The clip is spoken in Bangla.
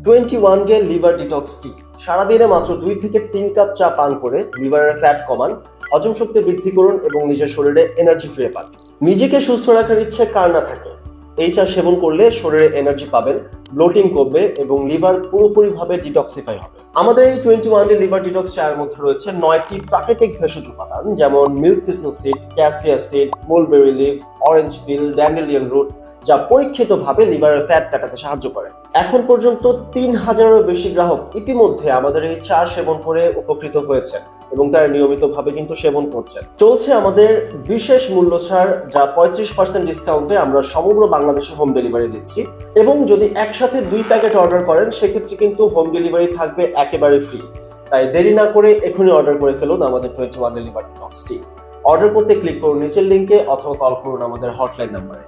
21 ডে লিভার ডিটক্স টি সারাদিনে মাত্র 2 থেকে 3 কাপ চা পান করে লিভারের ফ্যাট কমান, হজম শক্তি বৃদ্ধি করুন এবং নিজের শরীরে এনার্জি ফিরে পান। নিজেকে সুস্থ রাখার ইচ্ছে কার না থাকে? এই চা সেবন করলে শরীরে এনার্জি পাবেন, ব্লোটিং কমবে এবং লিভার পুরোপুরিভাবে ডিটক্সিফাই হবে। আমাদের এই 21 ডে লিভার ডিটক্স চায়ের মধ্যে রয়েছে 9টি প্রাকৃতিক ভেষজ উপাদান, যেমন milk thistle seed, cassia seed, mulberry leaf, orange peel, dandelion root, যা পরীক্ষিতভাবে লিভারের ফ্যাট কাটাতে সাহায্য করে। এখন পর্যন্ত 3000-এরও বেশি গ্রাহক ইতিমধ্যে আমাদের এই চা সেবন করে উপকৃত হয়েছেন এবং তারা নিয়মিতভাবে কিন্তু সেবন করছেন। চলছে আমাদের বিশেষ মূল্য ছাড়, যা 35% ডিসকাউন্টে আমরা সমগ্র বাংলাদেশে হোম ডেলিভারি দিচ্ছি এবং যদি একসাথে 2 প্যাকেট অর্ডার করেন সেক্ষেত্রে কিন্তু হোম ডেলিভারি থাকবে একেবারে ফ্রি। তাই দেরি না করে এখনই অর্ডার করে ফেলুন আমাদের 21 ডে লিভার ডিটক্স টি। অর্ডার করতে ক্লিক করুন নিচের লিঙ্কে অথবা কল করুন আমাদের হটলাইন নাম্বারে।